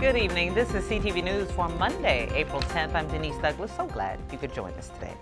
Good evening. This is CTV News for Monday, April 10th. I'm Denise Douglas. So glad you could join us today.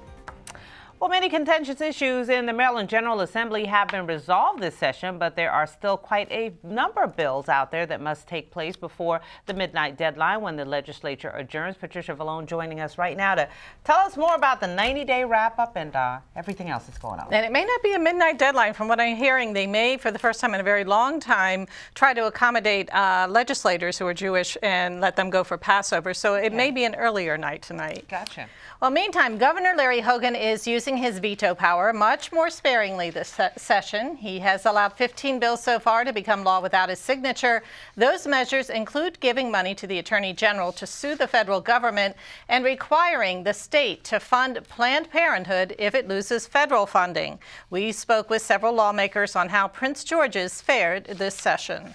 Well, many contentious issues in the Maryland General Assembly have been resolved this session, but there are still quite a number of bills out there that must take place before the midnight deadline when the legislature adjourns. Patricia Vallone joining us right now to tell us more about the 90-day wrap-up and everything else that's going on. And it may not be a midnight deadline. From what I'm hearing, they may, for the first time in a very long time, try to accommodate legislators who are Jewish and let them go for Passover. So it may be an earlier night tonight. Gotcha. Well, meantime, Governor Larry Hogan is using his veto power much more sparingly this session. He has allowed 15 bills so far to become law without his signature. Those measures include giving money to the Attorney General to sue the federal government and requiring the state to fund Planned Parenthood if it loses federal funding. We spoke with several lawmakers on how Prince George's fared this session.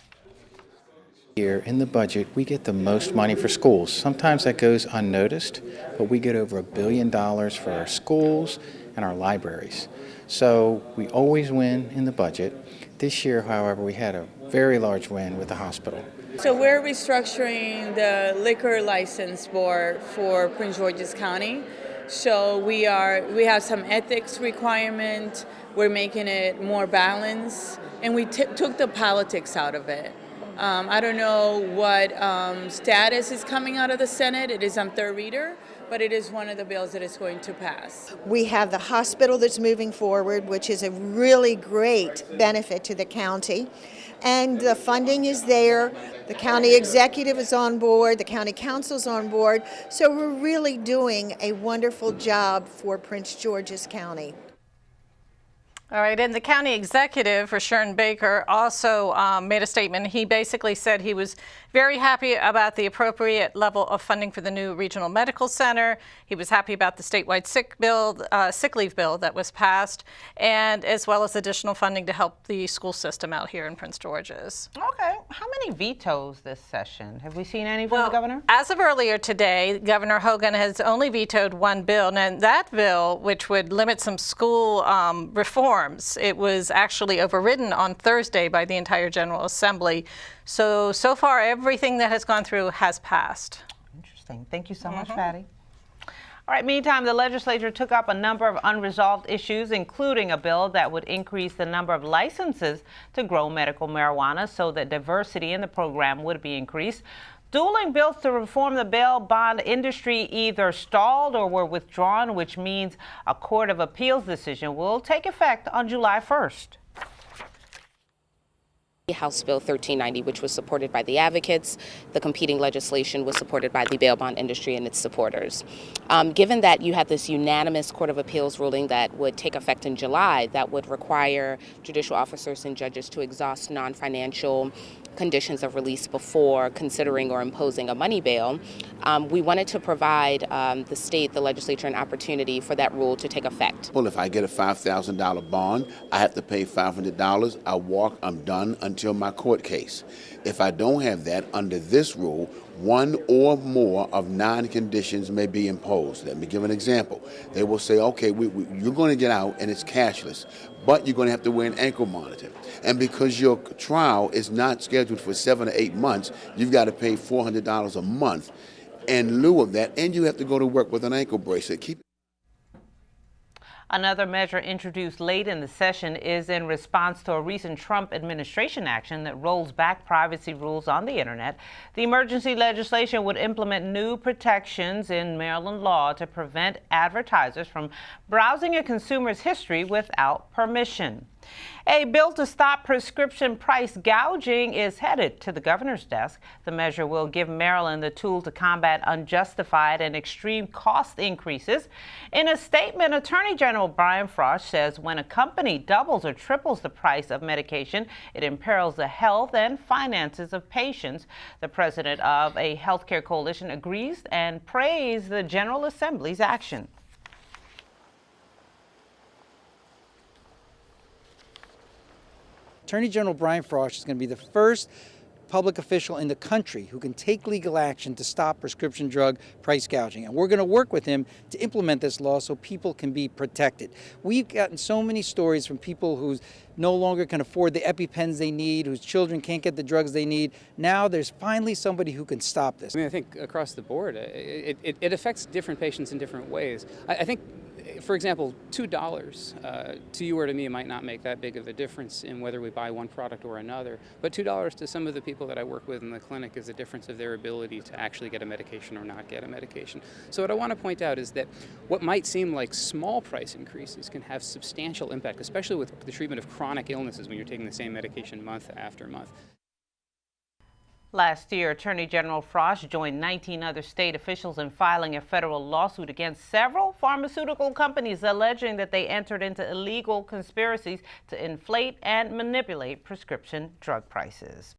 Here in the budget, we get the most money for schools. Sometimes that goes unnoticed, but we get over $1 billion for our schools and our libraries. So we always win in the budget. This year, however, we had a very large win with the hospital. So we're restructuring the liquor license board for Prince George's County. So we have some ethics requirement. We're making it more balanced, and we took the politics out of it. I don't know what status is coming out of the Senate. It is on third reader, but it is one of the bills that is going to pass. We have the hospital that's moving forward, which is a really great benefit to the county. And the funding is there. The county executive is on board. The county council's on board. So we're really doing a wonderful job for Prince George's County. All right, and the county executive for Sharon Baker also made a statement. He basically said he was very happy about the appropriate level of funding for the new regional medical center. He was happy about the statewide sick leave bill that was passed, and as well as additional funding to help the school system out here in Prince George's. Okay. How many vetoes this session? Have we seen any from the governor? As of earlier today, Governor Hogan has only vetoed one bill, and that bill, which would limit some school reforms, it was actually overridden on Thursday by the entire General Assembly. So far, everything that has gone through has passed. Interesting. Thank you so much, Patty. All right, meantime, the legislature took up a number of unresolved issues, including a bill that would increase the number of licenses to grow medical marijuana so that diversity in the program would be increased. Dueling bills to reform the bail bond industry either stalled or were withdrawn, which means a Court of Appeals decision will take effect on July 1st. House Bill 1390, which was supported by the advocates. The competing legislation was supported by the bail bond industry and its supporters. Given that you had this unanimous Court of Appeals ruling that would take effect in July, that would require judicial officers and judges to exhaust non-financial conditions of release before considering or imposing a money bail, we wanted to provide the state, the legislature, an opportunity for that rule to take effect. Well, if I get a $5,000 bond, I have to pay $500. I walk, I'm done until my court case. If I don't have that, under this rule, one or more of 9 conditions may be imposed. Let me give an example. They will say, okay, you're going to get out and it's cashless, but you're going to have to wear an ankle monitor. And because your trial is not scheduled for 7 to 8 months, you've got to pay $400 a month in lieu of that, and you have to go to work with an ankle bracelet. Another measure introduced late in the session is in response to a recent Trump administration action that rolls back privacy rules on the internet. The emergency legislation would implement new protections in Maryland law to prevent advertisers from browsing a consumer's history without permission. A bill to stop prescription price gouging is headed to the governor's desk. The measure will give Maryland the tool to combat unjustified and extreme cost increases. In a statement, Attorney General Brian Frost says when a company doubles or triples the price of medication, it imperils the health and finances of patients. The president of a healthcare coalition agrees and praised the General Assembly's action. Attorney General Brian Frost is going to be the first public official in the country who can take legal action to stop prescription drug price gouging. And we're going to work with him to implement this law so people can be protected. We've gotten so many stories from people who no longer can afford the EpiPens they need, whose children can't get the drugs they need. Now there's finally somebody who can stop this. I mean, I think across the board, it affects different patients in different ways. I think, for example, $2 to you or to me might not make that big of a difference in whether we buy one product or another, but $2 to some of the people that I work with in the clinic is the difference of their ability to actually get a medication or not get a medication. So what I want to point out is that what might seem like small price increases can have substantial impact, especially with the treatment of chronic illnesses when you're taking the same medication month after month. Last year, Attorney General Frost joined 19 other state officials in filing a federal lawsuit against several pharmaceutical companies alleging that they entered into illegal conspiracies to inflate and manipulate prescription drug prices.